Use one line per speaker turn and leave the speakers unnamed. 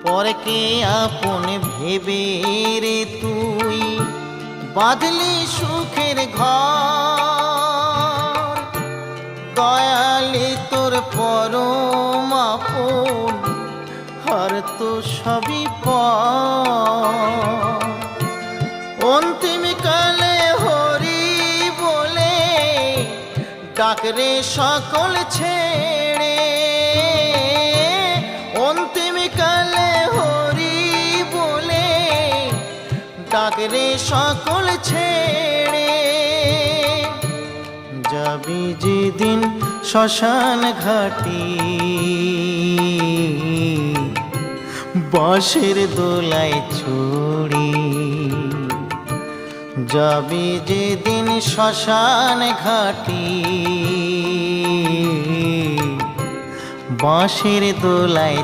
পরকে আপন ভেবে রে তুই বাঁধলি সুখের ঘর। দয়ালি তোর পরম আপন আর তো সবই পর। অন্তিম কালে হরি বলে ডাকরে সকল ছেড়ে। অন্তিম কালে হরি বলে ডাকরে সকল ছেড়ে। যাবি যেদিন শ্মশান ঘাটি বাঁশের দোলায় ছড়ি। যাবি যেদিন শ্মশান ঘাটি বাঁশের দোলায়